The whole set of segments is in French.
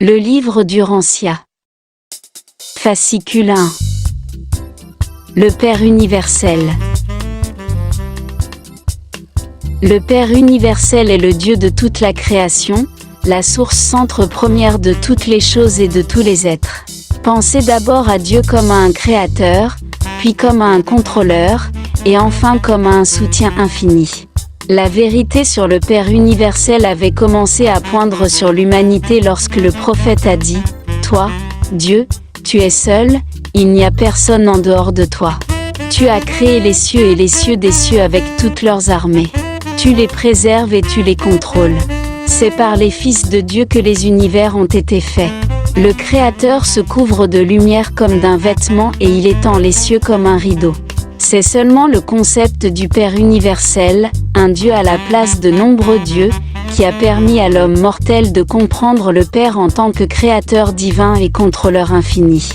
Le livre du Rancia. Fascicule 1. Le Père universel. Le Père universel est le Dieu de toute la création, la source centre première de toutes les choses et de tous les êtres. Pensez d'abord à Dieu comme à un créateur, puis comme à un contrôleur, et enfin comme à un soutien infini. La vérité sur le Père universel avait commencé à poindre sur l'humanité lorsque le prophète a dit « Toi, Dieu, tu es seul, il n'y a personne en dehors de toi. Tu as créé les cieux et les cieux des cieux avec toutes leurs armées. Tu les préserves et tu les contrôles. C'est par les fils de Dieu que les univers ont été faits. Le Créateur se couvre de lumière comme d'un vêtement et il étend les cieux comme un rideau. » C'est seulement le concept du Père universel, un Dieu à la place de nombreux dieux, qui a permis à l'homme mortel de comprendre le Père en tant que créateur divin et contrôleur infini.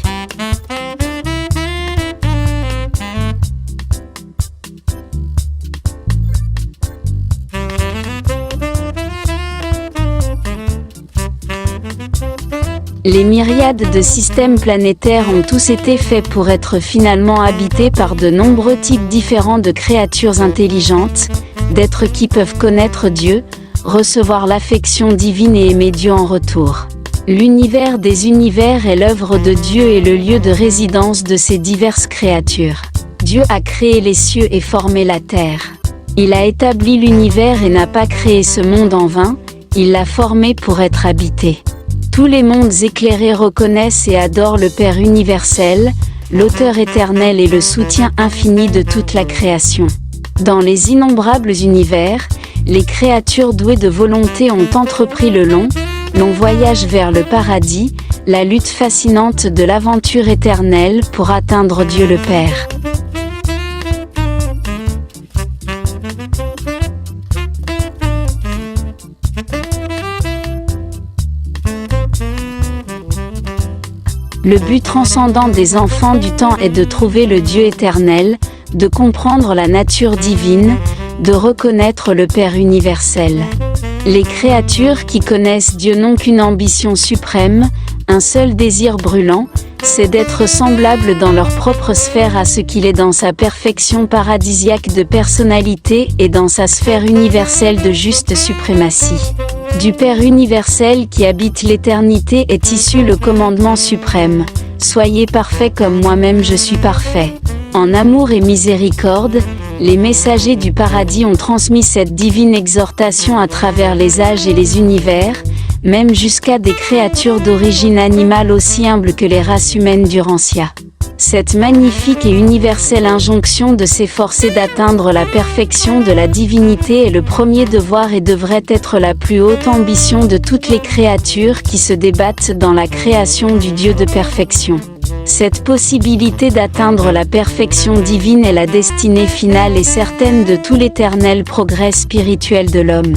Les myriades de systèmes planétaires ont tous été faits pour être finalement habités par de nombreux types différents de créatures intelligentes, d'êtres qui peuvent connaître Dieu, recevoir l'affection divine et aimer Dieu en retour. L'univers des univers est l'œuvre de Dieu et le lieu de résidence de ces diverses créatures. Dieu a créé les cieux et formé la terre. Il a établi l'univers et n'a pas créé ce monde en vain, il l'a formé pour être habité. Tous les mondes éclairés reconnaissent et adorent le Père universel, l'auteur éternel et le soutien infini de toute la création. Dans les innombrables univers, les créatures douées de volonté ont entrepris le long voyage vers le paradis, la lutte fascinante de l'aventure éternelle pour atteindre Dieu le Père. Le but transcendant des enfants du temps est de trouver le Dieu éternel, de comprendre la nature divine, de reconnaître le Père universel. Les créatures qui connaissent Dieu n'ont qu'une ambition suprême, un seul désir brûlant, c'est d'être semblables dans leur propre sphère à ce qu'il est dans sa perfection paradisiaque de personnalité et dans sa sphère universelle de juste suprématie. Du Père universel qui habite l'éternité est issu le commandement suprême. Soyez parfaits comme moi-même je suis parfait. En amour et miséricorde, les messagers du paradis ont transmis cette divine exhortation à travers les âges et les univers, même jusqu'à des créatures d'origine animale aussi humbles que les races humaines du Rancia. Cette magnifique et universelle injonction de s'efforcer d'atteindre la perfection de la divinité est le premier devoir et devrait être la plus haute ambition de toutes les créatures qui se débattent dans la création du Dieu de perfection. Cette possibilité d'atteindre la perfection divine est la destinée finale et certaine de tout l'éternel progrès spirituel de l'homme.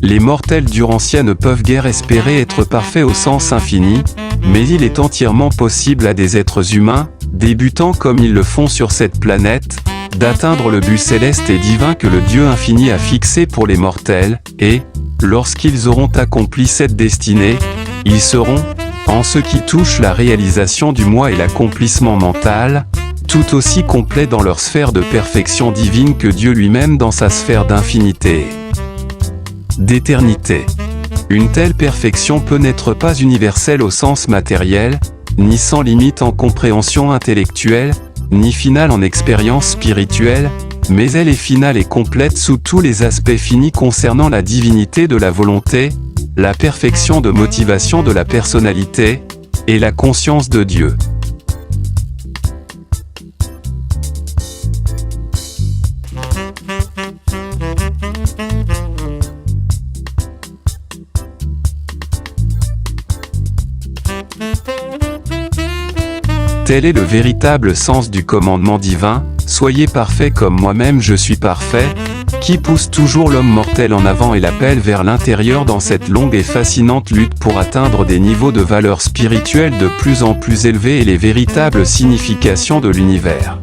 Les mortels du Rancia ne peuvent guère espérer être parfaits au sens infini, mais il est entièrement possible à des êtres humains, débutant comme ils le font sur cette planète, d'atteindre le but céleste et divin que le Dieu infini a fixé pour les mortels, et, lorsqu'ils auront accompli cette destinée, ils seront, en ce qui touche la réalisation du moi et l'accomplissement mental, tout aussi complets dans leur sphère de perfection divine que Dieu lui-même dans sa sphère d'infinité. D'éternité. Une telle perfection peut n'être pas universelle au sens matériel, ni sans limite en compréhension intellectuelle, ni finale en expérience spirituelle, mais elle est finale et complète sous tous les aspects finis concernant la divinité de la volonté, la perfection de motivation de la personnalité, et la conscience de Dieu. Tel est le véritable sens du commandement divin, « Soyez parfaits comme moi-même je suis parfait », qui pousse toujours l'homme mortel en avant et l'appelle vers l'intérieur dans cette longue et fascinante lutte pour atteindre des niveaux de valeur spirituelle de plus en plus élevés et les véritables significations de l'univers.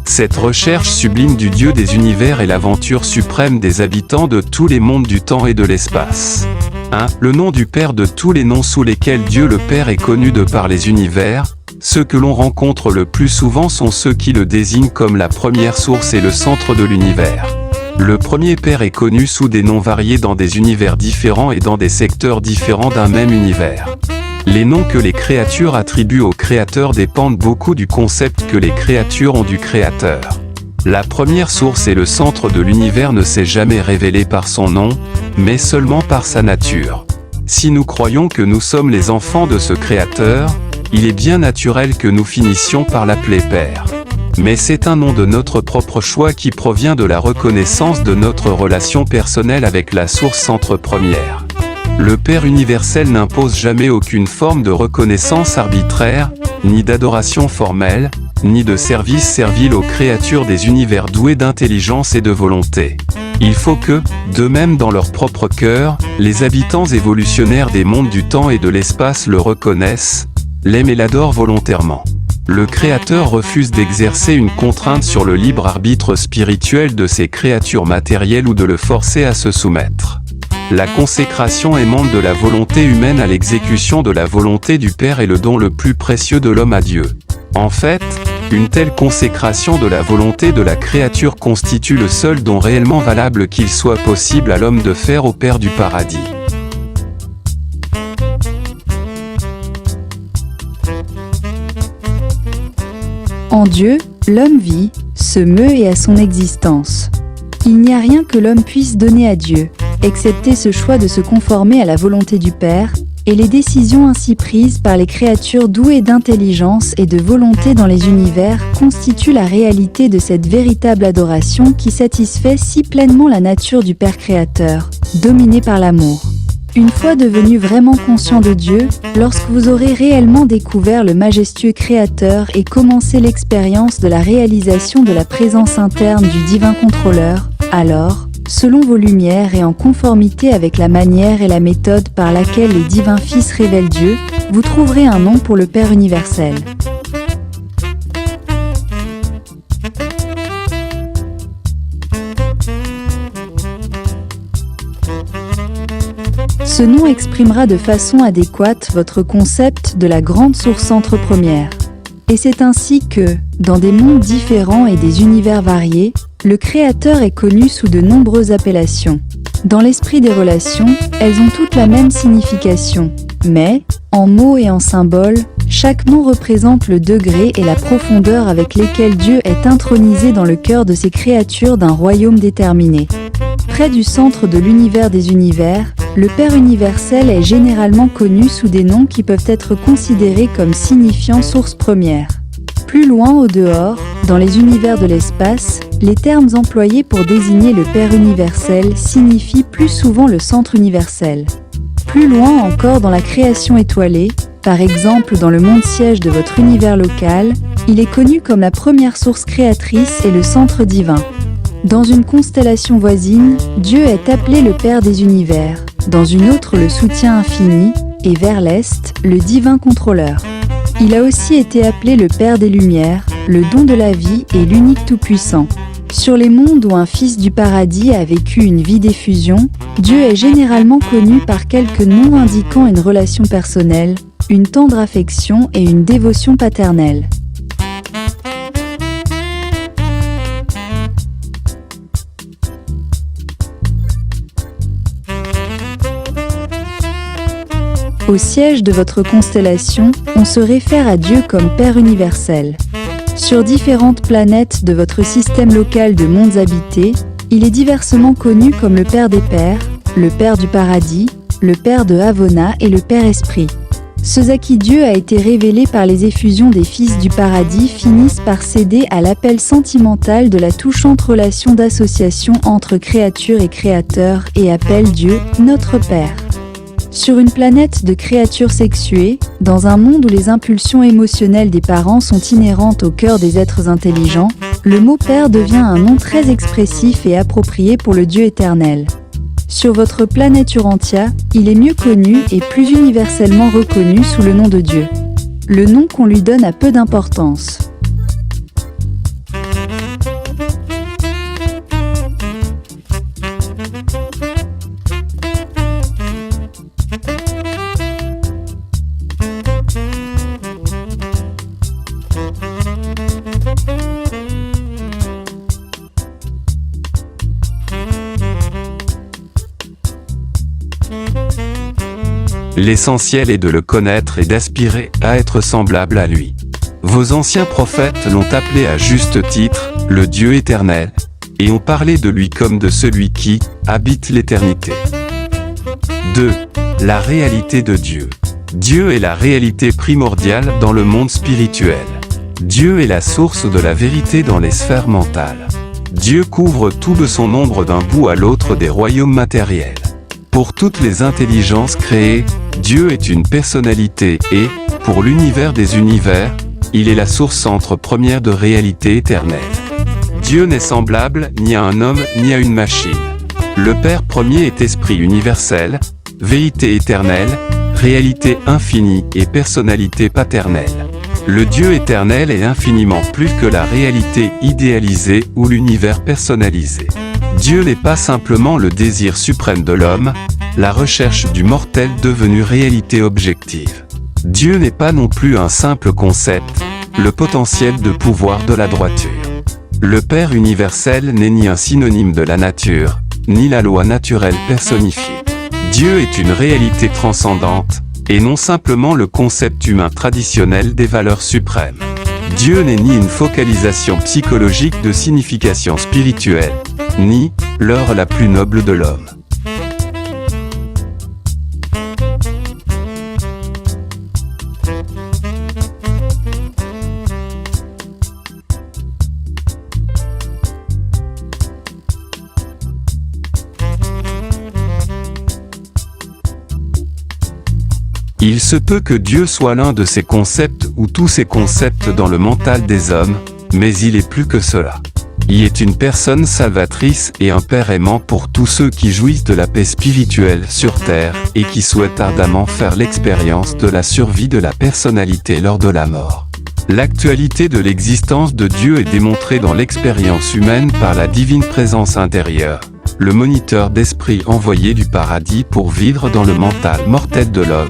Cette recherche sublime du Dieu des univers est l'aventure suprême des habitants de tous les mondes du temps et de l'espace. 1. Le nom du Père de tous les noms sous lesquels Dieu le Père est connu de par les univers. Ceux que l'on rencontre le plus souvent sont ceux qui le désignent comme la première source et le centre de l'univers. Le premier Père est connu sous des noms variés dans des univers différents et dans des secteurs différents d'un même univers. Les noms que les créatures attribuent au Créateur dépendent beaucoup du concept que les créatures ont du Créateur. La première source et le centre de l'univers ne s'est jamais révélé par son nom, mais seulement par sa nature. Si nous croyons que nous sommes les enfants de ce Créateur, il est bien naturel que nous finissions par l'appeler Père. Mais c'est un nom de notre propre choix qui provient de la reconnaissance de notre relation personnelle avec la source centre première. Le Père universel n'impose jamais aucune forme de reconnaissance arbitraire, ni d'adoration formelle, ni de service servile aux créatures des univers doués d'intelligence et de volonté. Il faut que, de même dans leur propre cœur, les habitants évolutionnaires des mondes du temps et de l'espace le reconnaissent, l'aiment et l'adorent volontairement. Le Créateur refuse d'exercer une contrainte sur le libre arbitre spirituel de ces créatures matérielles ou de le forcer à se soumettre. La consécration émane de la volonté humaine à l'exécution de la volonté du Père est le don le plus précieux de l'homme à Dieu. En fait, une telle consécration de la volonté de la créature constitue le seul don réellement valable qu'il soit possible à l'homme de faire au Père du paradis. En Dieu, l'homme vit, se meut et a son existence. Il n'y a rien que l'homme puisse donner à Dieu, excepté ce choix de se conformer à la volonté du Père, et les décisions ainsi prises par les créatures douées d'intelligence et de volonté dans les univers constituent la réalité de cette véritable adoration qui satisfait si pleinement la nature du Père créateur, dominé par l'amour. Une fois devenu vraiment conscient de Dieu, lorsque vous aurez réellement découvert le majestueux Créateur et commencé l'expérience de la réalisation de la présence interne du divin contrôleur, alors, selon vos lumières et en conformité avec la manière et la méthode par laquelle les divins fils révèlent Dieu, vous trouverez un nom pour le Père universel. Ce nom exprimera de façon adéquate votre concept de la grande source centre première. Et c'est ainsi que, dans des mondes différents et des univers variés, le Créateur est connu sous de nombreuses appellations. Dans l'esprit des relations, elles ont toutes la même signification, mais, en mots et en symboles, chaque nom représente le degré et la profondeur avec lesquels Dieu est intronisé dans le cœur de ses créatures d'un royaume déterminé. Près du centre de l'univers des univers, le Père universel est généralement connu sous des noms qui peuvent être considérés comme signifiant source première. Plus loin au dehors, dans les univers de l'espace, les termes employés pour désigner le Père universel signifient plus souvent le centre universel. Plus loin encore dans la création étoilée, par exemple dans le monde siège de votre univers local, il est connu comme la première source créatrice et le centre divin. Dans une constellation voisine, Dieu est appelé le Père des univers, dans une autre le soutien infini, et vers l'Est, le divin contrôleur. Il a aussi été appelé le Père des lumières, le don de la vie et l'unique tout-puissant. Sur les mondes où un fils du paradis a vécu une vie d'effusion, Dieu est généralement connu par quelques noms indiquant une relation personnelle, une tendre affection et une dévotion paternelle. Au siège de votre constellation, on se réfère à Dieu comme Père universel. Sur différentes planètes de votre système local de mondes habités, il est diversement connu comme le Père des Pères, le Père du Paradis, le Père de Havona et le Père Esprit. Ceux à qui Dieu a été révélé par les effusions des Fils du Paradis finissent par céder à l'appel sentimental de la touchante relation d'association entre créature et créateur et appellent Dieu « Notre Père ». Sur une planète de créatures sexuées, dans un monde où les impulsions émotionnelles des parents sont inhérentes au cœur des êtres intelligents, le mot Père devient un nom très expressif et approprié pour le Dieu éternel. Sur votre planète Urantia, il est mieux connu et plus universellement reconnu sous le nom de Dieu. Le nom qu'on lui donne a peu d'importance. L'essentiel est de le connaître et d'aspirer à être semblable à lui. Vos anciens prophètes l'ont appelé à juste titre, le Dieu éternel, et ont parlé de lui comme de celui qui habite l'éternité. 2. La réalité de Dieu. Dieu est la réalité primordiale dans le monde spirituel. Dieu est la source de la vérité dans les sphères mentales. Dieu couvre tout de son ombre d'un bout à l'autre des royaumes matériels. Pour toutes les intelligences créées, Dieu est une personnalité et, pour l'univers des univers, il est la source centre première de réalité éternelle. Dieu n'est semblable ni à un homme ni à une machine. Le Père premier est esprit universel, vérité éternelle, réalité infinie et personnalité paternelle. Le Dieu éternel est infiniment plus que la réalité idéalisée ou l'univers personnalisé. Dieu n'est pas simplement le désir suprême de l'homme, la recherche du mortel devenu réalité objective. Dieu n'est pas non plus un simple concept, le potentiel de pouvoir de la droiture. Le Père universel n'est ni un synonyme de la nature, ni la loi naturelle personnifiée. Dieu est une réalité transcendante, et non simplement le concept humain traditionnel des valeurs suprêmes. Dieu n'est ni une focalisation psychologique de signification spirituelle, ni l'heure la plus noble de l'homme. Il se peut que Dieu soit l'un de ces concepts ou tous ces concepts dans le mental des hommes, mais il est plus que cela. Il est une personne salvatrice et un Père aimant pour tous ceux qui jouissent de la paix spirituelle sur terre et qui souhaitent ardemment faire l'expérience de la survie de la personnalité lors de la mort. L'actualité de l'existence de Dieu est démontrée dans l'expérience humaine par la divine présence intérieure, le moniteur d'esprit envoyé du paradis pour vivre dans le mental mortel de l'homme,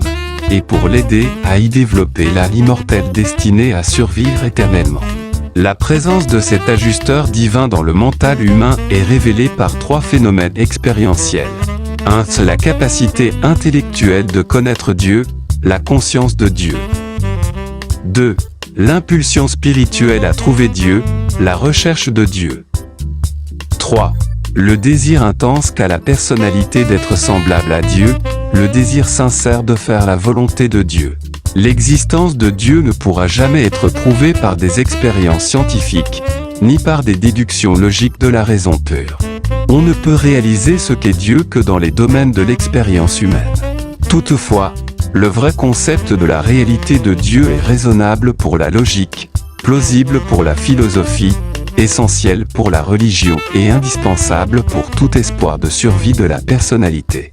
et pour l'aider à y développer l'âme immortelle destinée à survivre éternellement. La présence de cet ajusteur divin dans le mental humain est révélée par 3 phénomènes expérientiels. 1. La capacité intellectuelle de connaître Dieu, la conscience de Dieu. 2. L'impulsion spirituelle à trouver Dieu, la recherche de Dieu. 3. Le désir intense qu'a la personnalité d'être semblable à Dieu, le désir sincère de faire la volonté de Dieu. L'existence de Dieu ne pourra jamais être prouvée par des expériences scientifiques, ni par des déductions logiques de la raison pure. On ne peut réaliser ce qu'est Dieu que dans les domaines de l'expérience humaine. Toutefois, le vrai concept de la réalité de Dieu est raisonnable pour la logique, plausible pour la philosophie, essentiel pour la religion et indispensable pour tout espoir de survie de la personnalité.